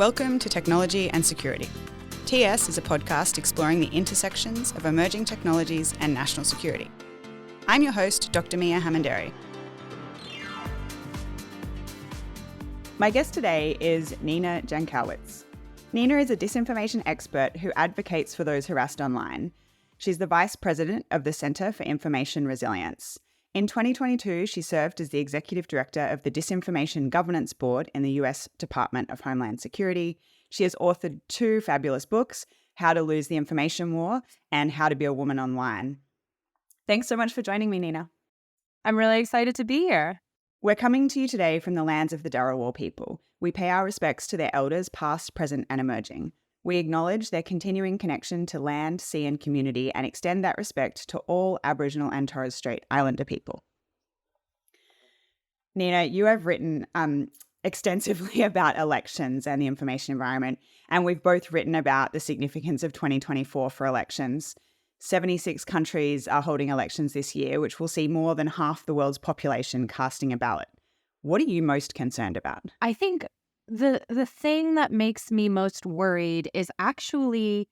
Welcome to Technology and Security. TS is a podcast exploring the intersections of emerging technologies and national security. I'm your host, Dr. Miah Hammond-Errey. My guest today is Nina Jankowicz. Nina is a disinformation expert who advocates for those harassed online. She's the Vice President of the Center for Information Resilience. In 2022, she served as the Executive Director of the Disinformation Governance Board in the US Department of Homeland Security. She has authored two fabulous books, How to Lose the Information War and How to Be a Woman Online. Thanks so much for joining me, Nina. I'm really excited to be here. We're coming to you today from the lands of the Dharawal people. We pay our respects to their elders, past, present, and emerging. We acknowledge their continuing connection to land, sea, and community and extend that respect to all Aboriginal and Torres Strait Islander people. Nina, you have written extensively about elections and the information environment, and we've both written about the significance of 2024 for elections. 76 countries are holding elections this year, which will see more than half the world's population casting a ballot. What are you most concerned about? I think the thing that makes me most worried is actually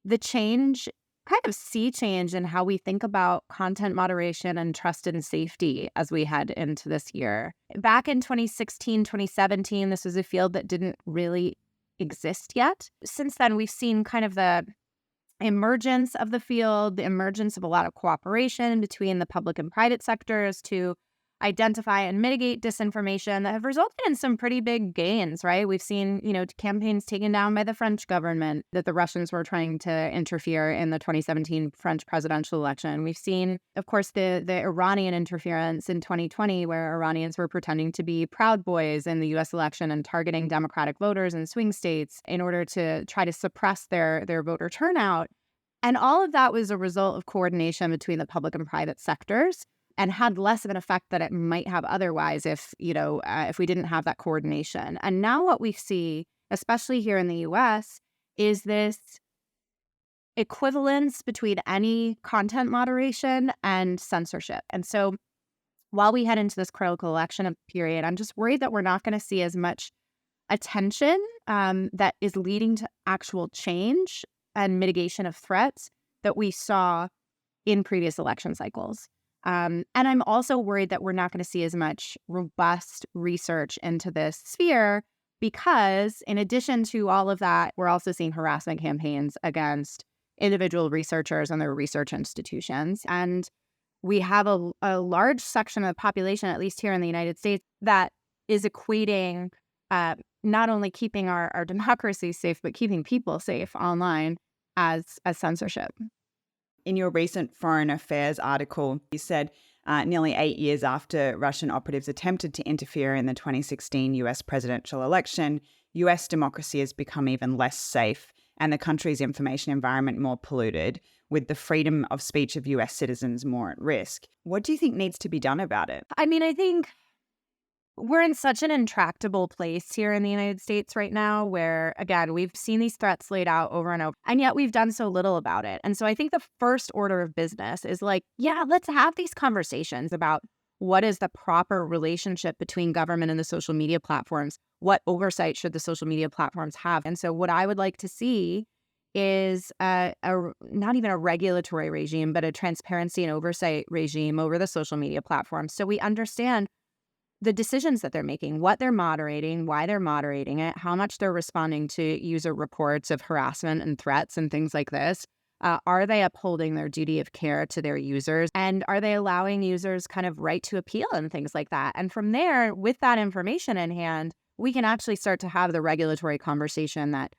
the change, kind of sea change in how we think about content moderation and trust and safety as we head into this year. Back in 2016, 2017, this was a field that didn't really exist yet. Since then, we've seen kind of the emergence of the field, the emergence of a lot of cooperation between the public and private sectors to identify and mitigate disinformation that have resulted in some pretty big gains, right? We've seen, campaigns taken down by the French government that the Russians were trying to interfere in the 2017 French presidential election. We've seen, of course, the Iranian interference in 2020, where Iranians were pretending to be Proud Boys in the U.S. election and targeting Democratic voters in swing states in order to try to suppress their voter turnout. And all of that was a result of coordination between the public and private sectors, and had less of an effect that it might have otherwise if we didn't have that coordination. And now what we see, especially here in the U.S., is this equivalence between any content moderation and censorship. And so while we head into this critical election period, I'm just worried that we're not going to see as much attention that is leading to actual change and mitigation of threats that we saw in previous election cycles. And I'm also worried that we're not going to see as much robust research into this sphere because in addition to all of that, we're also seeing harassment campaigns against individual researchers and their research institutions. And we have a large section of the population, at least here in the United States, that is equating not only keeping our democracy safe, but keeping people safe online as censorship. In your recent Foreign Affairs article, you said nearly 8 years after Russian operatives attempted to interfere in the 2016 US presidential election, US democracy has become even less safe and the country's information environment more polluted, with the freedom of speech of US citizens more at risk. What do you think needs to be done about it? I think we're in such an intractable place here in the United States right now where, again, we've seen these threats laid out over and over, and yet we've done so little about it. And so I think the first order of business is let's have these conversations about what is the proper relationship between government and the social media platforms. What oversight should the social media platforms have? And so what I would like to see is not even a regulatory regime, but a transparency and oversight regime over the social media platforms so we understand the decisions that they're making, what they're moderating, why they're moderating it, how much they're responding to user reports of harassment and threats and things like this. Are they upholding their duty of care to their users? And are they allowing users kind of right to appeal and things like that? And from there, with that information in hand, we can actually start to have the regulatory conversation that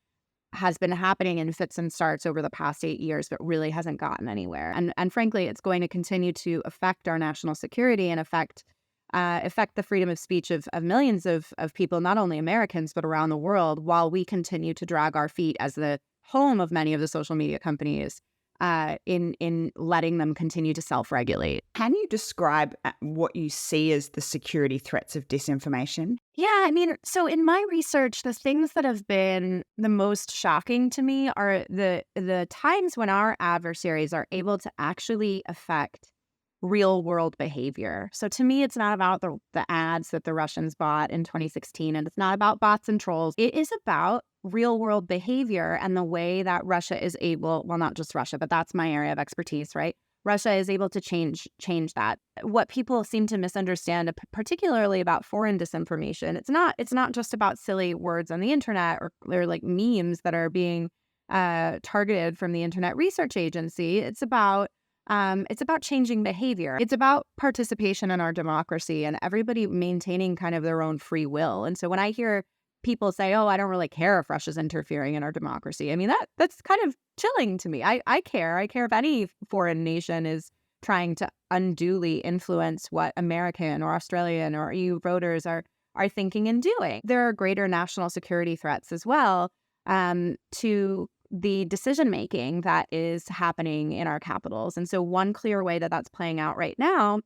has been happening in fits and starts over the past 8 years, but really hasn't gotten anywhere. And frankly, it's going to continue to affect our national security and affect the freedom of speech of millions of people, not only Americans, but around the world, while we continue to drag our feet as the home of many of the social media companies in letting them continue to self-regulate. Can you describe what you see as the security threats of disinformation? Yeah, so in my research, the things that have been the most shocking to me are the times when our adversaries are able to actually affect real world behavior. So to me, it's not about the ads that the Russians bought in 2016, and it's not about bots and trolls. It is about real world behavior and the way that Russia is able, well, not just Russia, but that's my area of expertise, right? Russia is able to change that. What people seem to misunderstand, particularly about foreign disinformation, it's not just about silly words on the internet or like memes that are being targeted from the Internet Research Agency. It's about changing behavior. It's about participation in our democracy and everybody maintaining kind of their own free will. And so when I hear people say, "Oh, I don't really care if Russia's interfering in our democracy," I mean, that's kind of chilling to me. I care. I care if any foreign nation is trying to unduly influence what American or Australian or EU voters are thinking and doing. There are greater national security threats as well to the decision making that is happening in our capitals. And so one clear way that that's playing out right now,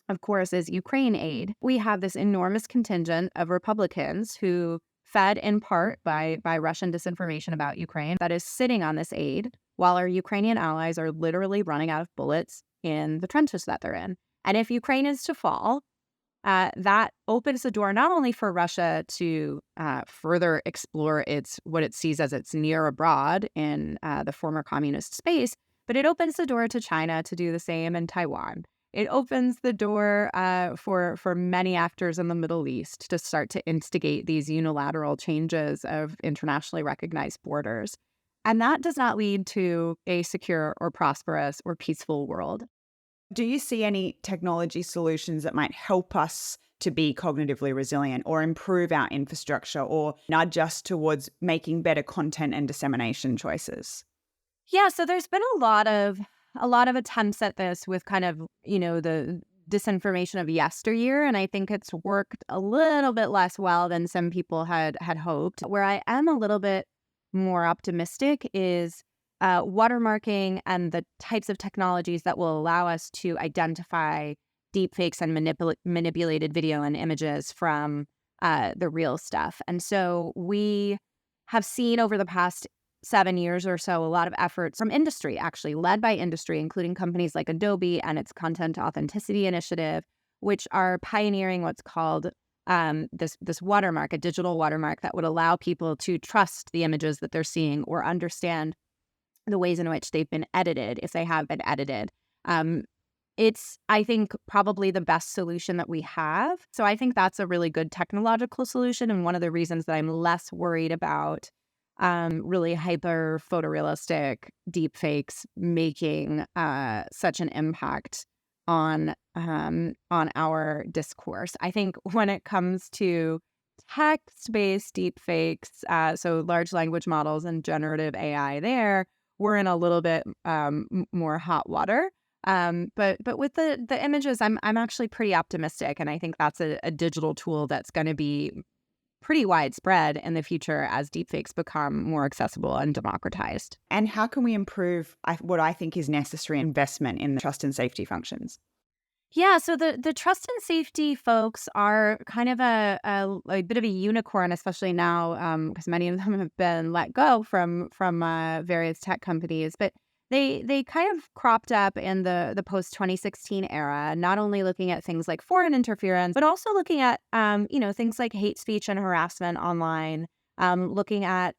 of course, is Ukraine aid. We have this enormous contingent of Republicans who, fed in part by Russian disinformation about Ukraine, that is sitting on this aid while our Ukrainian allies are literally running out of bullets in the trenches that they're in. And if Ukraine is to fall, that opens the door not only for Russia to further explore what it sees as its near abroad in the former communist space, but it opens the door to China to do the same in Taiwan. It opens the door for many actors in the Middle East to start to instigate these unilateral changes of internationally recognized borders. And that does not lead to a secure or prosperous or peaceful world. Do you see any technology solutions that might help us to be cognitively resilient or improve our infrastructure or nudge us towards making better content and dissemination choices? Yeah, so there's been a lot of attempts at this with kind of, the disinformation of yesteryear, and I think it's worked a little bit less well than some people had hoped. Where I am a little bit more optimistic is watermarking and the types of technologies that will allow us to identify deepfakes and manipulated video and images from the real stuff. And so we have seen over the past 7 years or so a lot of efforts from industry, actually led by industry, including companies like Adobe and its Content Authenticity Initiative, which are pioneering what's called this watermark, a digital watermark that would allow people to trust the images that they're seeing or understand the ways in which they've been edited, if they have been edited. It's, I think, probably the best solution that we have. So I think that's a really good technological solution, and one of the reasons that I'm less worried about really hyper photorealistic deepfakes making such an impact on our discourse. I think when it comes to text-based deepfakes, so large language models and generative AI, we're in a little bit more hot water. But with the images, I'm actually pretty optimistic, and I think that's a digital tool that's going to be pretty widespread in the future as deepfakes become more accessible and democratized. And how can we improve what I think is necessary investment in the trust and safety functions? Yeah, so the trust and safety folks are kind of a bit of a unicorn, especially now because many of them have been let go from various tech companies. But they kind of cropped up in the post-2016 era, not only looking at things like foreign interference, but also looking at things like hate speech and harassment online, looking at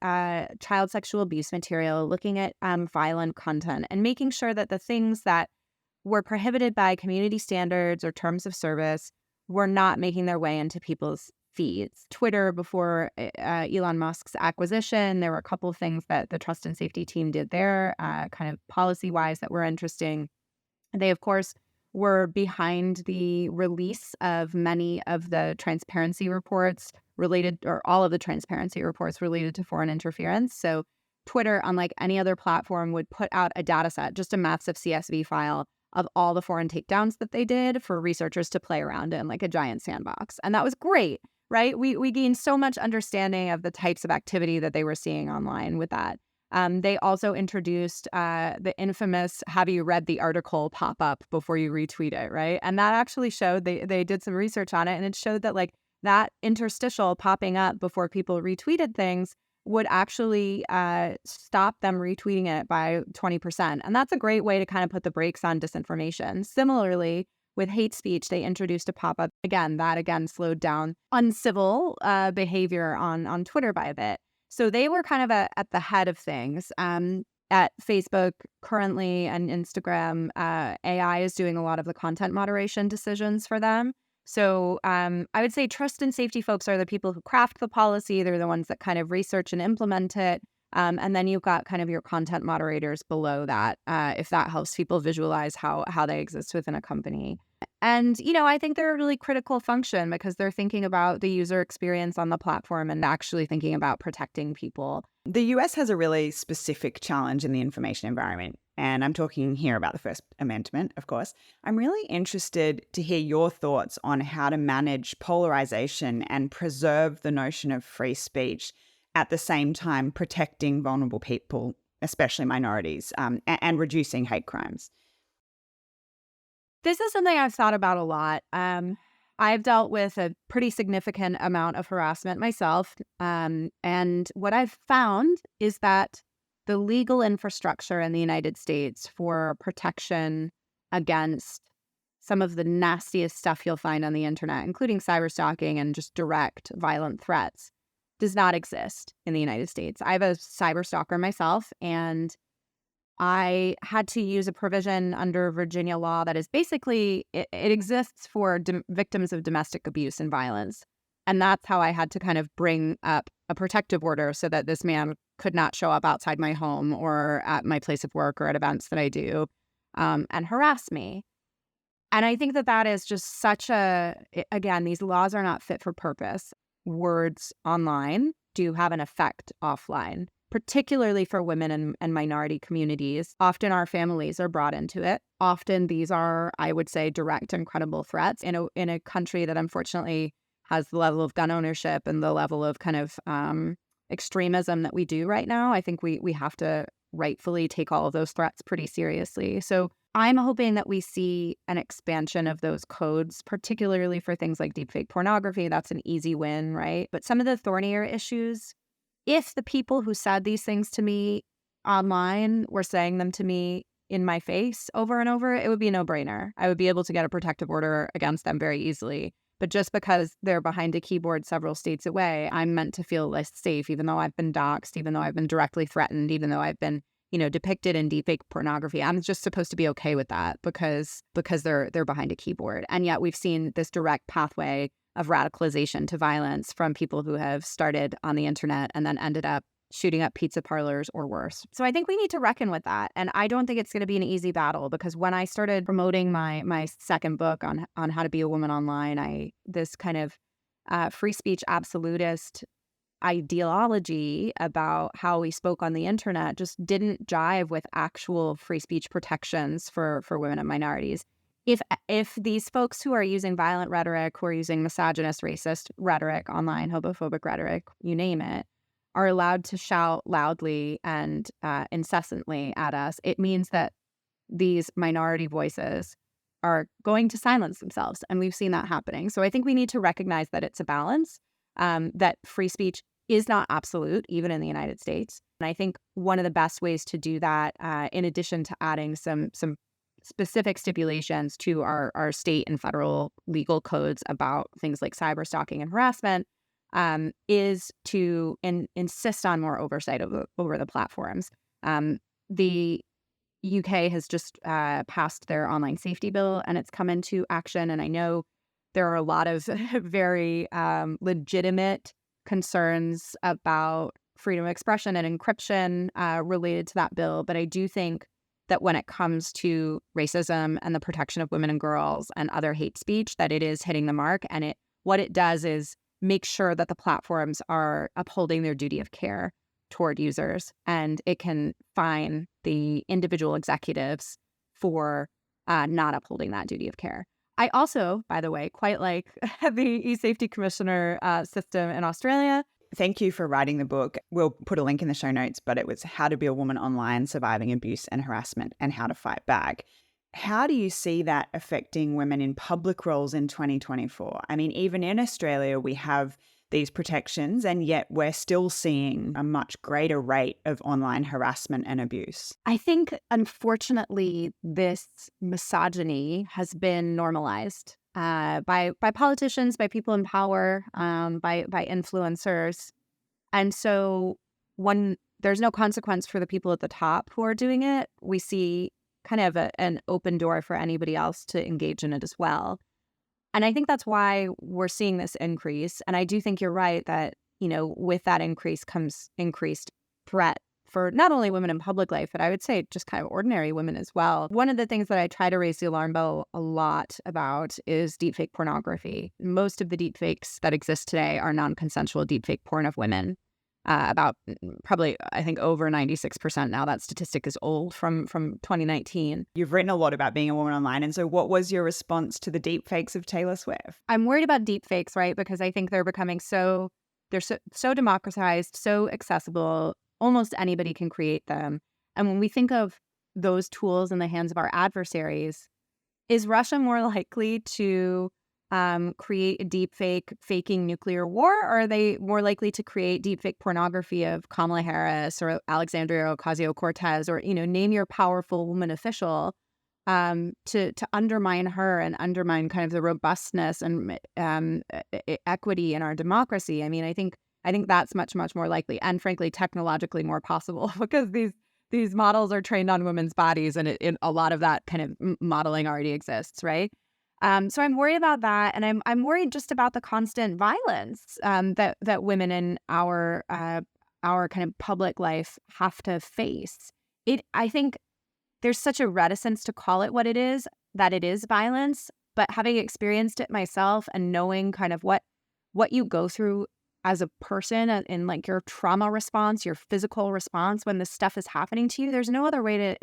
child sexual abuse material, looking at violent content, and making sure that the things that were prohibited by community standards or terms of service were not making their way into people's feeds. Twitter, before Elon Musk's acquisition, there were a couple of things that the trust and safety team did there, kind of policy-wise, that were interesting. They, of course, were behind the release of many of the transparency reports related, or all of the transparency reports related to foreign interference. So Twitter, unlike any other platform, would put out a data set, just a massive CSV file of all the foreign takedowns that they did for researchers to play around in, like a giant sandbox. And that was great, right? We gained so much understanding of the types of activity that they were seeing online with that. They also introduced the infamous "have you read the article" pop-up before you retweet it, right? And that actually showed, they did some research on it, and it showed that like that interstitial popping up before people retweeted things would actually stop them retweeting it by 20%. And that's a great way to kind of put the brakes on disinformation. Similarly, with hate speech, they introduced a pop-up. That again slowed down uncivil behavior on Twitter by a bit. So they were kind of at the head of things. At Facebook currently and Instagram, AI is doing a lot of the content moderation decisions for them. So I would say trust and safety folks are the people who craft the policy. They're the ones that kind of research and implement it. And then you've got kind of your content moderators below that, if that helps people visualize how they exist within a company. And, I think they're a really critical function because they're thinking about the user experience on the platform and actually thinking about protecting people. The US has a really specific challenge in the information environment, and I'm talking here about the First Amendment, of course. I'm really interested to hear your thoughts on how to manage polarization and preserve the notion of free speech at the same time protecting vulnerable people, especially minorities, and reducing hate crimes. This is something I've thought about a lot. I've dealt with a pretty significant amount of harassment myself. And what I've found is that the legal infrastructure in the United States for protection against some of the nastiest stuff you'll find on the internet, including cyberstalking and just direct violent threats, does not exist in the United States. I have a cyberstalker myself, and I had to use a provision under Virginia law that is basically, it exists for victims of domestic abuse and violence. And that's how I had to kind of bring up a protective order so that this man could not show up outside my home or at my place of work or at events that I do and harass me. And I think that is just such again, these laws are not fit for purpose. Words online do have an effect offline, particularly for women and minority communities. Often our families are brought into it. Often these are, I would say, direct and credible threats in a country that unfortunately has the level of gun ownership and the level of kind of extremism that we do right now. I think we have to rightfully take all of those threats pretty seriously. So I'm hoping that we see an expansion of those codes, particularly for things like deepfake pornography. That's an easy win, right? But some of the thornier issues, if the people who said these things to me online were saying them to me in my face over and over, it would be a no-brainer. I would be able to get a protective order against them very easily. But just because they're behind a keyboard several states away, I'm meant to feel less safe, even though I've been doxxed, even though I've been directly threatened, even though I've been, depicted in deepfake pornography. I'm just supposed to be okay with that because they're behind a keyboard. And yet we've seen this direct pathway of radicalization to violence from people who have started on the internet and then ended up shooting up pizza parlors or worse. So I think we need to reckon with that. And I don't think it's going to be an easy battle, because when I started promoting my second book on how to be a woman online, this kind of free speech absolutist ideology about how we spoke on the internet just didn't jive with actual free speech protections for women and minorities. If these folks who are using violent rhetoric, who are using misogynist, racist rhetoric online, homophobic rhetoric, you name it, are allowed to shout loudly and incessantly at us, it means that these minority voices are going to silence themselves. And we've seen that happening. So I think we need to recognize that it's a balance, that free speech is not absolute, even in the United States. And I think one of the best ways to do that, in addition to adding some specific stipulations to our state and federal legal codes about things like cyberstalking and harassment, is to insist on more oversight over the platforms. The UK has just passed their online safety bill, and it's come into action. And I know there are a lot of very legitimate concerns about freedom of expression and encryption related to that bill. But I do think that when it comes to racism and the protection of women and girls and other hate speech, that it is hitting the mark. And what it does is make sure that the platforms are upholding their duty of care toward users, and it can fine the individual executives for not upholding that duty of care. I also, by the way, quite like the e-safety commissioner system in Australia. Thank you for writing the book. We'll put a link in the show notes, but it was How to Be a Woman Online, Surviving Abuse and Harassment, and How to Fight Back. How do you see that affecting women in public roles in 2024? I mean, even in Australia, we have these protections, and yet we're still seeing a much greater rate of online harassment and abuse. I think, unfortunately, this misogyny has been normalized by politicians, by people in power, by influencers. And so when there's no consequence for the people at the top who are doing it, we see kind of an open door for anybody else to engage in it as well. And I think that's why we're seeing this increase. And I do think you're right that, with that increase comes increased threat for not only women in public life, but I would say just kind of ordinary women as well. One of the things that I try to raise the alarm bell a lot about is deepfake pornography. Most of the deepfakes that exist today are non-consensual deepfake porn of women. About probably, I think, over 96% now. That statistic is old from 2019. You've written a lot about being a woman online. And so what was your response to the deepfakes of Taylor Swift? I'm worried about deepfakes, right? Because I think they're becoming so democratized, so accessible. Almost anybody can create them. And when we think of those tools in the hands of our adversaries, is Russia more likely to create a deepfake faking nuclear war, or are they more likely to create deepfake pornography of Kamala Harris or Alexandria Ocasio-Cortez, or name your powerful woman official, to undermine her and undermine kind of the robustness and equity in our democracy? I mean, I think that's much more likely, and frankly, technologically more possible, because these models are trained on women's bodies, and a lot of that kind of modeling already exists, right? So I'm worried about that, and I'm worried just about the constant violence that women in our kind of public life have to face. I think there's such a reticence to call it what it is, that it is violence, but having experienced it myself and knowing kind of what you go through as a person in like your trauma response, your physical response when this stuff is happening to you, there's no other way to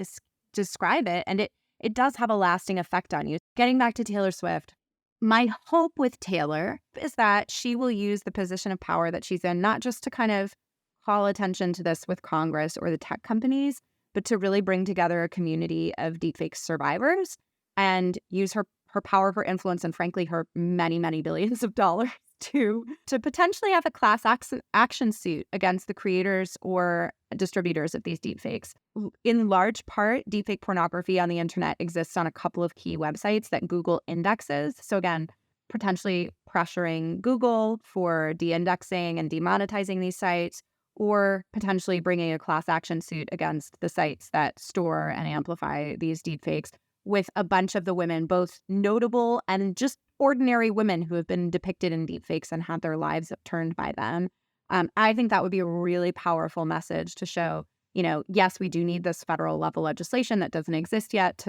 describe it, and it does have a lasting effect on you. Getting back to Taylor Swift, my hope with Taylor is that she will use the position of power that she's in, not just to kind of call attention to this with Congress or the tech companies, but to really bring together a community of deepfake survivors and use her power, her influence, and frankly, her many, many billions of dollars to potentially have a class action suit against the creators or distributors of these deepfakes. In large part, deepfake pornography on the internet exists on a couple of key websites that Google indexes. So again, potentially pressuring Google for de-indexing and demonetizing these sites, or potentially bringing a class action suit against the sites that store and amplify these deepfakes, with a bunch of the women, both notable and just ordinary women who have been depicted in deepfakes and had their lives upturned by them. I think that would be a really powerful message to show, yes, we do need this federal level legislation that doesn't exist yet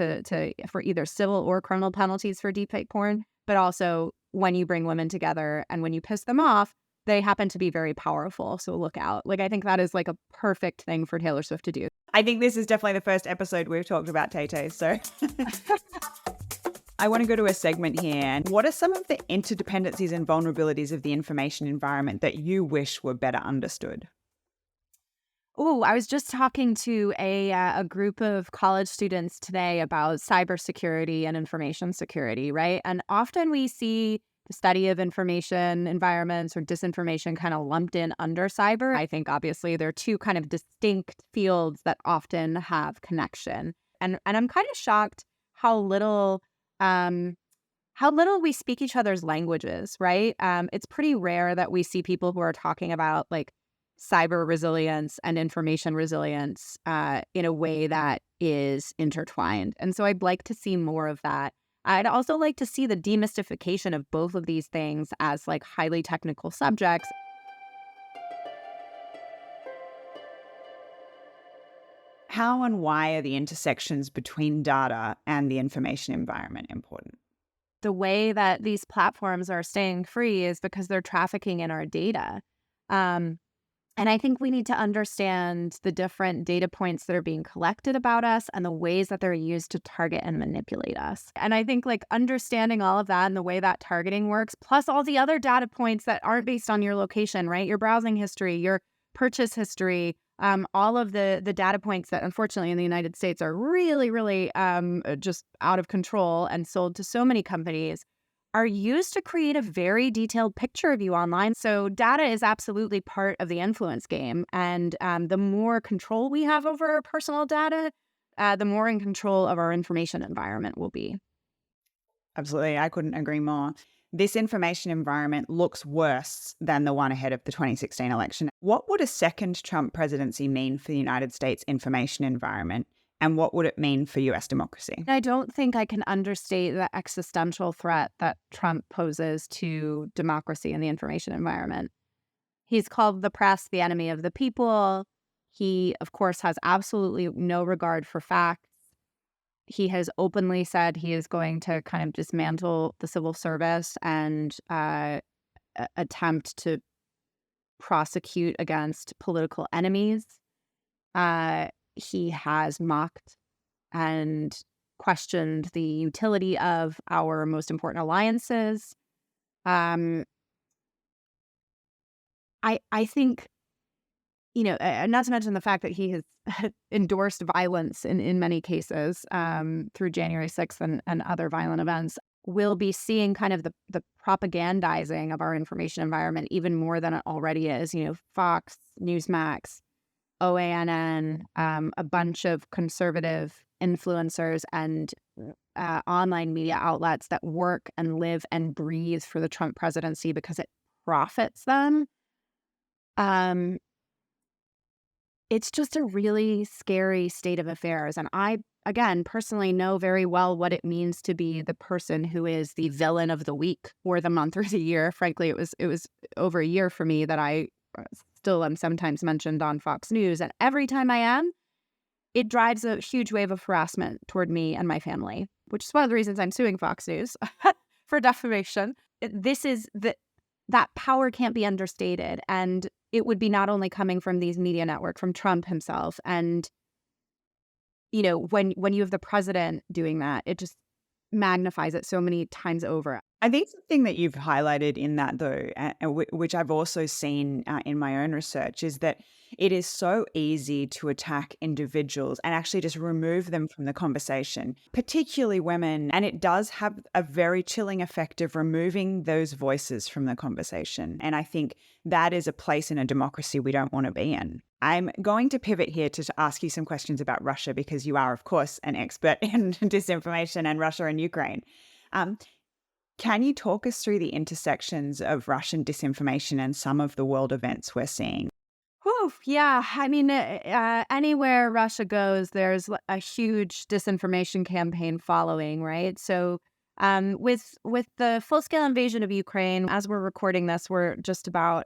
for either civil or criminal penalties for deepfake porn. But also, when you bring women together and when you piss them off, they happen to be very powerful. So look out. Like, I think that is like a perfect thing for Taylor Swift to do. I think this is definitely the first episode we've talked about Tay-Tay, so I want to go to a segment here. What are some of the interdependencies and vulnerabilities of the information environment that you wish were better understood? Oh, I was just talking to a group of college students today about cybersecurity and information security, right? And often we see the study of information environments or disinformation kind of lumped in under cyber. I think obviously they're two kind of distinct fields that often have connection. And I'm kind of shocked how little we speak each other's languages, right? It's pretty rare that we see people who are talking about like cyber resilience and information resilience in a way that is intertwined. And so I'd like to see more of that. I'd also like to see the demystification of both of these things as like highly technical subjects. How and why are the intersections between data and the information environment important? The way that these platforms are staying free is because they're trafficking in our data. And I think we need to understand the different data points that are being collected about us and the ways that they're used to target and manipulate us. And I think like understanding all of that and the way that targeting works, plus all the other data points that aren't based on your location, right? Your browsing history, your purchase history, all of the data points that unfortunately in the United States are really, really just out of control and sold to so many companies are used to create a very detailed picture of you online. So data is absolutely part of the influence game. And the more control we have over our personal data, the more in control of our information environment we'll be. Absolutely. I couldn't agree more. This information environment looks worse than the one ahead of the 2016 election. What would a second Trump presidency mean for the United States information environment? And what would it mean for US democracy? I don't think I can understate the existential threat that Trump poses to democracy and the information environment. He's called the press the enemy of the people. He, of course, has absolutely no regard for facts. He has openly said he is going to kind of dismantle the civil service and attempt to prosecute against political enemies. He has mocked and questioned the utility of our most important alliances. I think, not to mention the fact that he has endorsed violence in many cases through January 6th and other violent events. We'll be seeing kind of the propagandizing of our information environment even more than it already is. Fox, Newsmax, OANN, a bunch of conservative influencers and online media outlets that work and live and breathe for the Trump presidency because it profits them. It's just a really scary state of affairs. And I, again, personally know very well what it means to be the person who is the villain of the week or the month or the year. Frankly, it was over a year for me that I still am sometimes mentioned on Fox News. And every time I am, it drives a huge wave of harassment toward me and my family, which is one of the reasons I'm suing Fox News for defamation. That power can't be understated. And it would be not only coming from these media networks, from Trump himself. And, when you have the president doing that, it just magnifies it so many times over. I think something that you've highlighted in that, though, which I've also seen in my own research, is that it is so easy to attack individuals and actually just remove them from the conversation, particularly women. And it does have a very chilling effect of removing those voices from the conversation. And I think that is a place in a democracy we don't want to be in. I'm going to pivot here to ask you some questions about Russia, because you are, of course, an expert in disinformation and Russia and Ukraine. Can you talk us through the intersections of Russian disinformation and some of the world events we're seeing? Whew, yeah. I mean, anywhere Russia goes, there's a huge disinformation campaign following, right? So with the full-scale invasion of Ukraine, as we're recording this, we're just about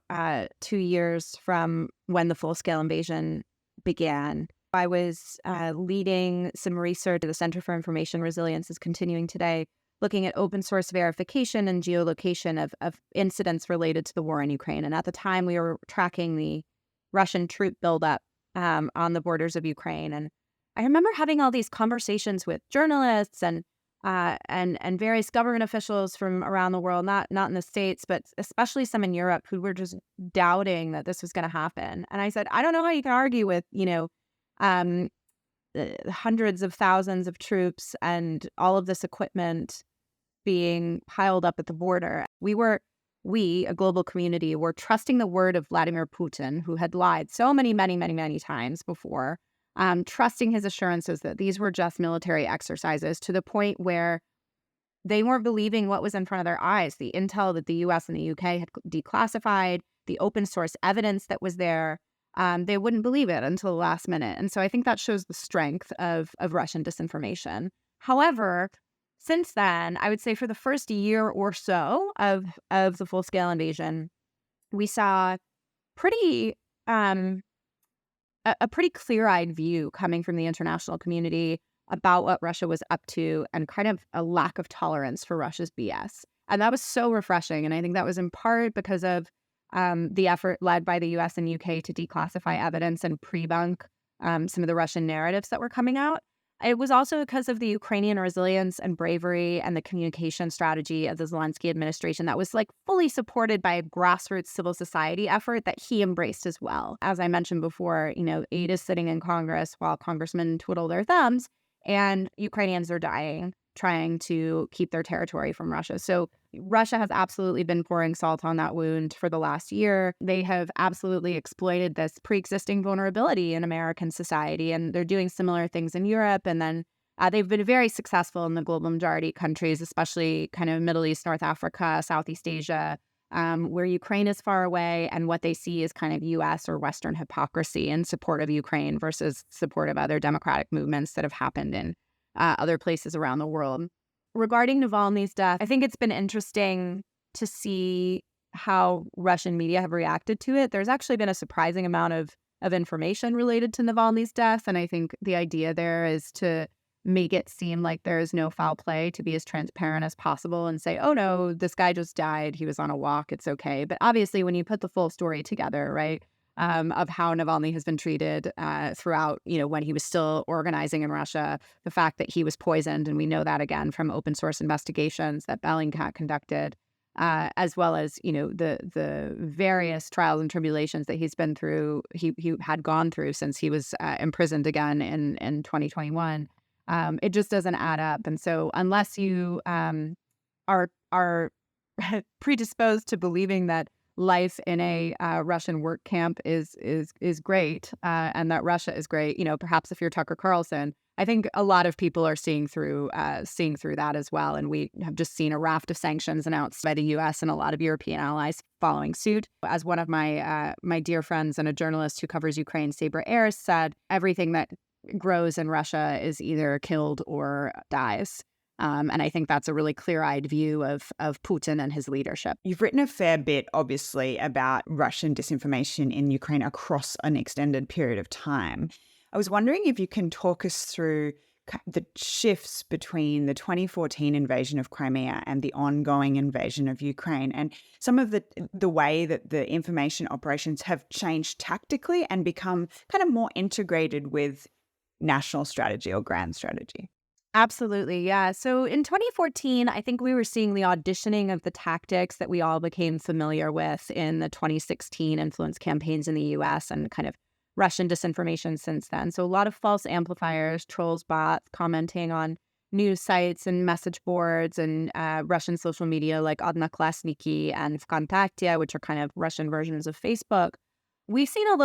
2 years from when the full-scale invasion began. I was leading some research at the Center for Information Resilience is continuing today, looking at open source verification and geolocation of incidents related to the war in Ukraine. And at the time, we were tracking the Russian troop buildup on the borders of Ukraine. And I remember having all these conversations with journalists and various government officials from around the world, not in the States, but especially some in Europe, who were just doubting that this was going to happen. And I said, I don't know how you can argue with, hundreds of thousands of troops and all of this equipment being piled up at the border. We, a global community, were trusting the word of Vladimir Putin, who had lied so many, many, many, many times before, trusting his assurances that these were just military exercises, to the point where they weren't believing what was in front of their eyes. The intel that the US and the UK had declassified, the open source evidence that was there, they wouldn't believe it until the last minute. And so I think that shows the strength of Russian disinformation. However, since then, I would say for the first year or so of the full-scale invasion, we saw a pretty clear-eyed view coming from the international community about what Russia was up to, and kind of a lack of tolerance for Russia's BS. And that was so refreshing. And I think that was in part because of the effort led by the US and UK to declassify evidence and pre-bunk some of the Russian narratives that were coming out. It was also because of the Ukrainian resilience and bravery and the communication strategy of the Zelensky administration that was like fully supported by a grassroots civil society effort that he embraced as well. As I mentioned before, aid is sitting in Congress while congressmen twiddle their thumbs, and Ukrainians are dying trying to keep their territory from Russia. So Russia has absolutely been pouring salt on that wound for the last year. They have absolutely exploited this pre-existing vulnerability in American society, and they're doing similar things in Europe. And then they've been very successful in the global majority countries, especially kind of Middle East, North Africa, Southeast Asia, where Ukraine is far away, and what they see is kind of U.S. or Western hypocrisy in support of Ukraine versus support of other democratic movements that have happened in other places around the world. Regarding Navalny's death, I think it's been interesting to see how Russian media have reacted to it. There's actually been a surprising amount of information related to Navalny's death, and I think the idea there is to make it seem like there is no foul play, to be as transparent as possible and say, oh no, this guy just died, he was on a walk, it's okay. But obviously, when you put the full story together, right, of how Navalny has been treated throughout, when he was still organizing in Russia, the fact that he was poisoned, and we know that again from open source investigations that Bellingcat conducted, as well as, the various trials and tribulations that he's been through, he had gone through since he was imprisoned again in 2021. It just doesn't add up. And so unless you are predisposed to believing that life in a Russian work camp is great, and that Russia is great, perhaps if you're Tucker Carlson, I think a lot of people are seeing through that as well. And we have just seen a raft of sanctions announced by the U.S. and a lot of European allies following suit. As one of my dear friends and a journalist who covers Ukraine, Sabra Ayers, said, everything that grows in Russia is either killed or dies. And I think that's a really clear-eyed view of Putin and his leadership. You've written a fair bit, obviously, about Russian disinformation in Ukraine across an extended period of time. I was wondering if you can talk us through the shifts between the 2014 invasion of Crimea and the ongoing invasion of Ukraine, and some of the way that the information operations have changed tactically and become kind of more integrated with national strategy or grand strategy. Absolutely, yeah. So in 2014, I think we were seeing the auditioning of the tactics that we all became familiar with in the 2016 influence campaigns in the US and kind of Russian disinformation since then. So a lot of false amplifiers, trolls, bots commenting on news sites and message boards and Russian social media like Odnoklassniki and Vkontakte, which are kind of Russian versions of Facebook. We've seen a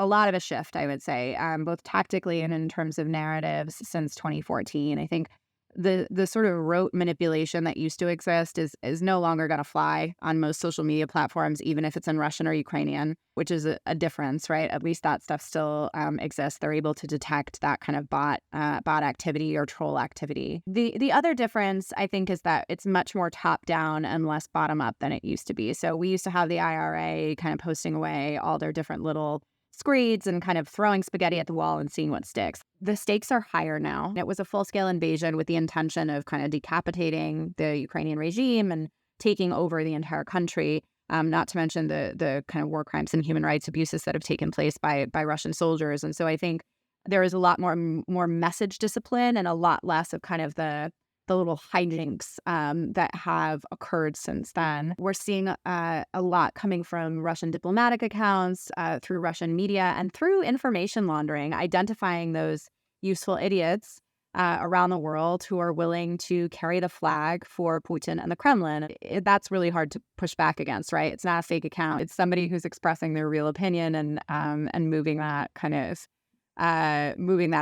lot of a shift, I would say, both tactically and in terms of narratives since 2014. I think the sort of rote manipulation that used to exist is no longer going to fly on most social media platforms, even if it's in Russian or Ukrainian, which is a difference, right? At least that stuff still exists. They're able to detect that kind of bot activity or troll activity. The other difference, I think, is that it's much more top down and less bottom up than it used to be. So we used to have the IRA kind of posting away all their different little screeds and kind of throwing spaghetti at the wall and seeing what sticks. The stakes are higher now. It was a full-scale invasion with the intention of kind of decapitating the Ukrainian regime and taking over the entire country, not to mention the kind of war crimes and human rights abuses that have taken place by Russian soldiers. And so I think there is a lot more message discipline and a lot less of kind of the little hijinks that have occurred since then. We're seeing a lot coming from Russian diplomatic accounts, through Russian media, and through information laundering, identifying those useful idiots around the world who are willing to carry the flag for Putin and the Kremlin. That's really hard to push back against, right? It's not a fake account. It's somebody who's expressing their real opinion and moving that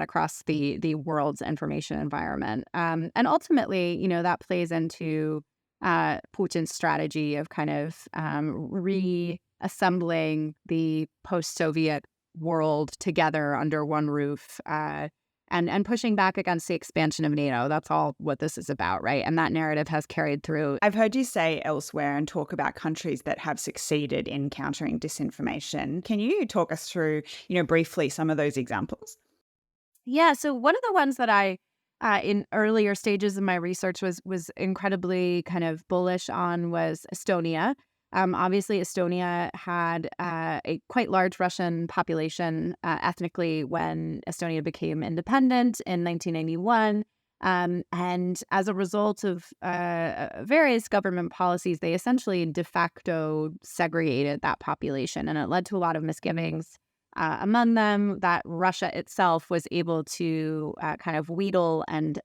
across the world's information environment. And ultimately, that plays into Putin's strategy of kind of reassembling the post-Soviet world together under one roof, and pushing back against the expansion of NATO. That's all what this is about, right? And that narrative has carried through. I've heard you say elsewhere and talk about countries that have succeeded in countering disinformation. Can you talk us through, briefly some of those examples? Yeah, so one of the ones that I, in earlier stages of my research, was incredibly kind of bullish on was Estonia. Obviously, Estonia had a quite large Russian population ethnically when Estonia became independent in 1991. And as a result of various government policies, they essentially de facto segregated that population. And it led to a lot of misgivings among them that Russia itself was able to kind of wheedle and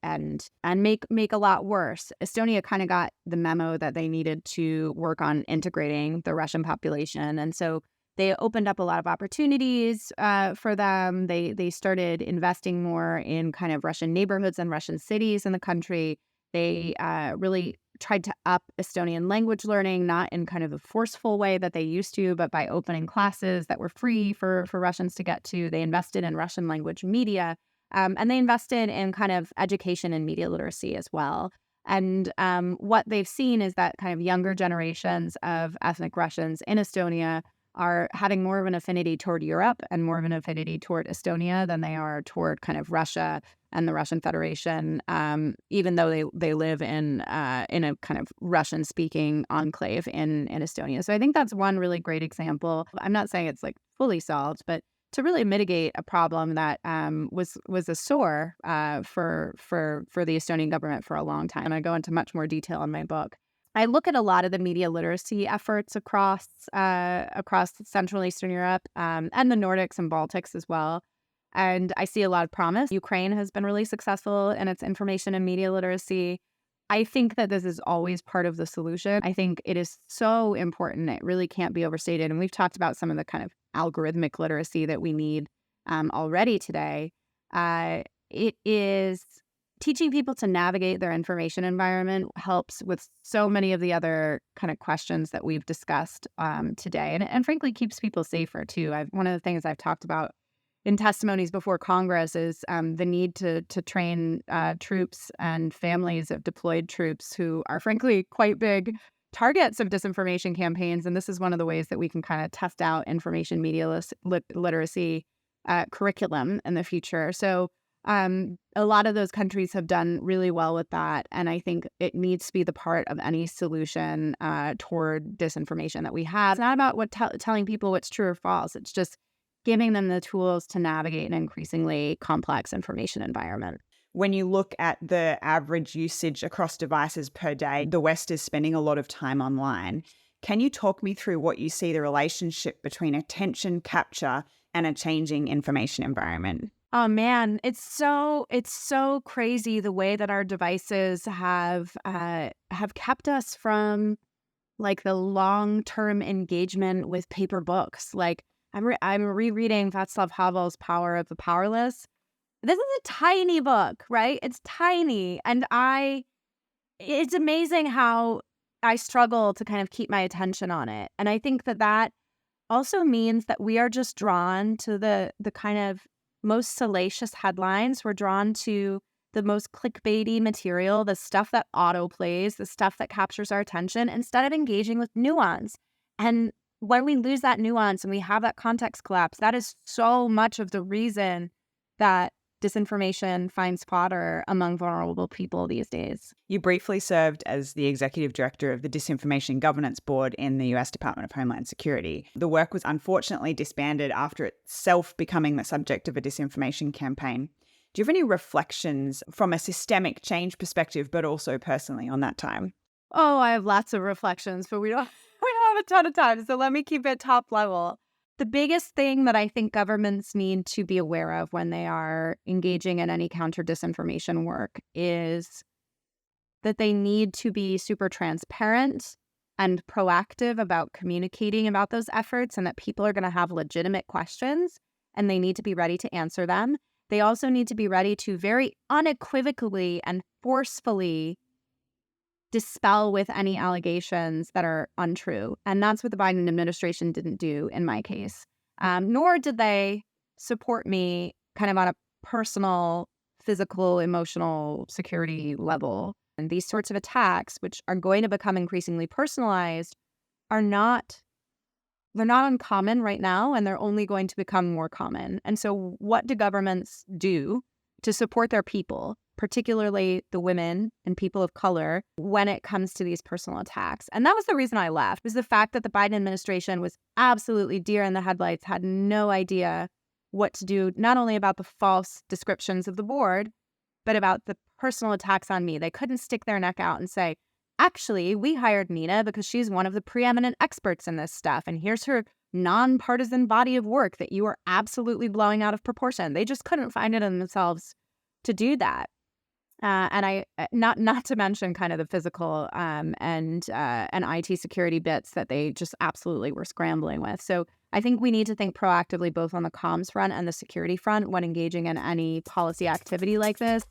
make a lot worse. Estonia kind of got the memo that they needed to work on integrating the Russian population. And so they opened up a lot of opportunities for them. They started investing more in kind of Russian neighborhoods and Russian cities in the country. They really tried to up Estonian language learning, not in kind of a forceful way that they used to, but by opening classes that were free for Russians to get to. They invested in Russian language media, and they invested in kind of education and media literacy as well. And what they've seen is that kind of younger generations of ethnic Russians in Estonia are having more of an affinity toward Europe and more of an affinity toward Estonia than they are toward kind of Russia and the Russian Federation, even though they live in a kind of Russian-speaking enclave in Estonia. So I think that's one really great example. I'm not saying it's like fully solved, but to really mitigate a problem that was a sore for the Estonian government for a long time. I go into much more detail in my book. I look at a lot of the media literacy efforts across Central and Eastern Europe and the Nordics and Baltics as well. And I see a lot of promise. Ukraine has been really successful in its information and media literacy. I think that this is always part of the solution. I think it is so important. It really can't be overstated. And we've talked about some of the kind of algorithmic literacy that we need already today. It is teaching people to navigate their information environment helps with so many of the other kind of questions that we've discussed today. And frankly, keeps people safer too. One of the things I've talked about in testimonies before Congress is the need to train troops and families of deployed troops who are frankly quite big targets of disinformation campaigns. And this is one of the ways that we can kind of test out information media literacy curriculum in the future. So a lot of those countries have done really well with that. And I think it needs to be the part of any solution toward disinformation that we have. It's not about telling people what's true or false. It's just giving them the tools to navigate an increasingly complex information environment. When you look at the average usage across devices per day, the West is spending a lot of time online. Can you talk me through what you see the relationship between attention capture and a changing information environment? Oh man, it's so crazy the way that our devices have kept us from like the long-term engagement with paper books. Like I'm rereading Václav Havel's Power of the Powerless. This is a tiny book, right? It's tiny, and it's amazing how I struggle to kind of keep my attention on it. And I think that also means that we are just drawn to the kind of most salacious headlines. We're drawn to the most clickbaity material, the stuff that auto plays, the stuff that captures our attention, instead of engaging with nuance. And when we lose that nuance and we have that context collapse, that is so much of the reason that disinformation finds fodder among vulnerable people these days. You briefly served as the executive director of the Disinformation Governance Board in the US Department of Homeland Security. The work was unfortunately disbanded after itself becoming the subject of a disinformation campaign. Do you have any reflections from a systemic change perspective, but also personally on that time? Oh, I have lots of reflections, but we don't have a ton of time, so let me keep it top level. The biggest thing that I think governments need to be aware of when they are engaging in any counter-disinformation work is that they need to be super transparent and proactive about communicating about those efforts, and that people are going to have legitimate questions and they need to be ready to answer them. They also need to be ready to very unequivocally and forcefully dispel with any allegations that are untrue. And that's what the Biden administration didn't do in my case. Nor did they support me kind of on a personal, physical, emotional security level. And these sorts of attacks, which are going to become increasingly personalized, they're not uncommon right now, and they're only going to become more common. And so what do governments do to support their people? particularly the women and people of color, when it comes to these personal attacks. And that was the reason I left, was the fact that the Biden administration was absolutely deer in the headlights, had no idea what to do, not only about the false descriptions of the board, but about the personal attacks on me. They couldn't stick their neck out and say, actually, we hired Nina because she's one of the preeminent experts in this stuff, and here's her nonpartisan body of work that you are absolutely blowing out of proportion. They just couldn't find it in themselves to do that. And I not to mention kind of the physical and IT security bits that they just absolutely were scrambling with. So I think we need to think proactively both on the comms front and the security front when engaging in any policy activity like this.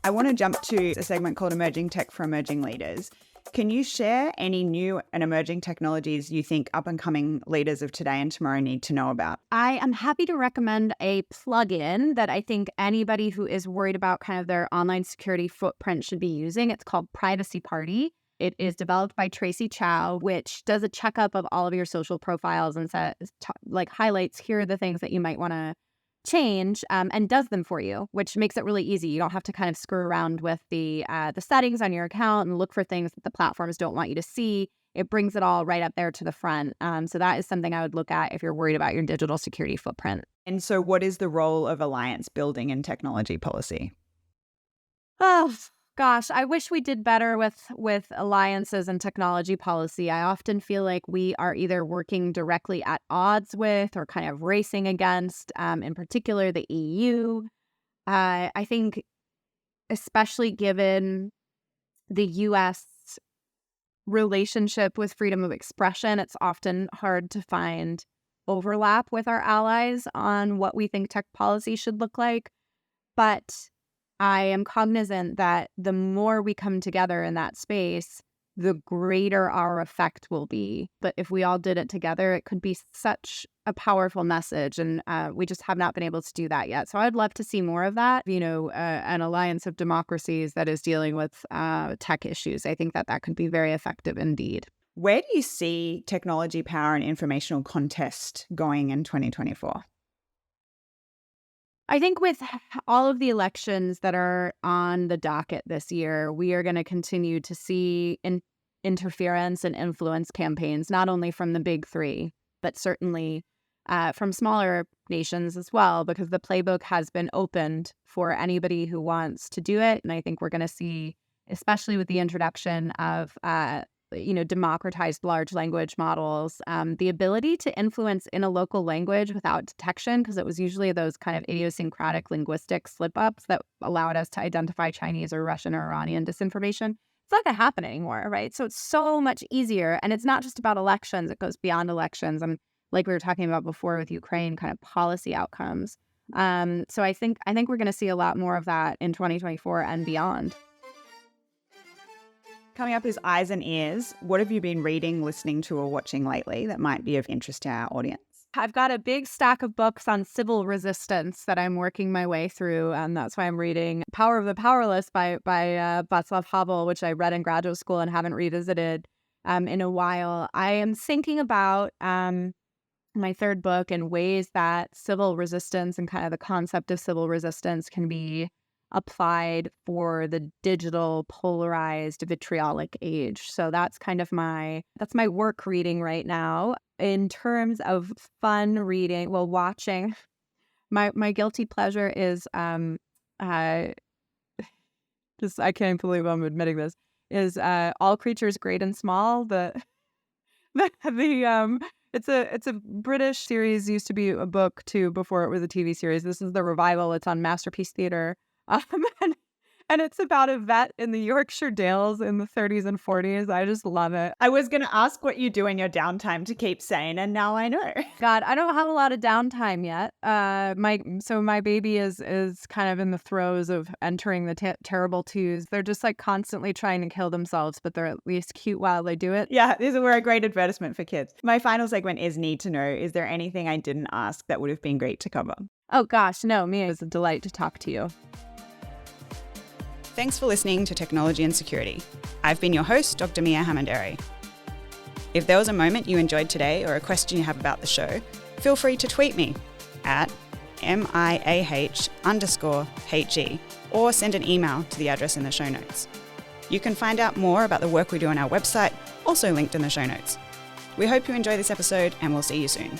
I want to jump to a segment called Emerging Tech for Emerging Leaders. Can you share any new and emerging technologies you think up-and-coming leaders of today and tomorrow need to know about? I am happy to recommend a plugin that I think anybody who is worried about kind of their online security footprint should be using. It's called Privacy Party. It is developed by Tracy Chow, which does a checkup of all of your social profiles and highlights, here are the things that you might want to change, and does them for you, which makes it really easy. You don't have to kind of screw around with the settings on your account and look for things that the platforms don't want you to see. It brings it all right up there to the front. So that is something I would look at if you're worried about your digital security footprint. And so what is the role of alliance building in technology policy? Oh, gosh, I wish we did better with alliances and technology policy. I often feel like we are either working directly at odds with or kind of racing against, in particular, the EU. I think, especially given the U.S. relationship with freedom of expression, it's often hard to find overlap with our allies on what we think tech policy should look like. But I am cognizant that the more we come together in that space, the greater our effect will be. But if we all did it together, it could be such a powerful message. And we just have not been able to do that yet. So I'd love to see more of that, an alliance of democracies that is dealing with tech issues. I think that could be very effective indeed. Where do you see technology, power, and informational contest going in 2024? I think with all of the elections that are on the docket this year, we are going to continue to see interference and influence campaigns, not only from the big three, but certainly from smaller nations as well, because the playbook has been opened for anybody who wants to do it. And I think we're going to see, especially with the introduction of democratized large language models, the ability to influence in a local language without detection, because it was usually those kind of idiosyncratic linguistic slip-ups that allowed us to identify Chinese or Russian or Iranian disinformation. It's not going to happen anymore, right? So it's so much easier. And it's not just about elections. It goes beyond elections. And like we were talking about before with Ukraine, kind of policy outcomes. So I think we're going to see a lot more of that in 2024 and beyond. Coming up is Eyes and Ears. What have you been reading, listening to, or watching lately that might be of interest to our audience? I've got a big stack of books on civil resistance that I'm working my way through, and that's why I'm reading Power of the Powerless by Václav Havel, which I read in graduate school and haven't revisited in a while. I am thinking about my third book and ways that civil resistance and kind of the concept of civil resistance can be applied for the digital, polarized, vitriolic age. So that's kind of my work reading right now. In terms of fun reading, watching, my guilty pleasure is I can't believe I'm admitting this, is All Creatures Great and Small. It's a British series, used to be a book too before it was a TV series. This is the revival. It's on Masterpiece Theatre. And it's about a vet in the Yorkshire Dales in the 30s and 40s. I just love it. I was going to ask what you do in your downtime to keep sane, and now I know. God, I don't have a lot of downtime yet. My baby is kind of in the throes of entering the terrible twos. They're just like constantly trying to kill themselves, but they're at least cute while they do it. Yeah, we're a great advertisement for kids. My final segment is Need to Know. Is there anything I didn't ask that would have been great to cover? Oh gosh, no, Miah, it was a delight to talk to you. Thanks for listening to Technology and Security. I've been your host, Dr. Miah Hammond-Errey. If there was a moment you enjoyed today or a question you have about the show, feel free to tweet me at MIAH_HE, or send an email to the address in the show notes. You can find out more about the work we do on our website, also linked in the show notes. We hope you enjoy this episode, and we'll see you soon.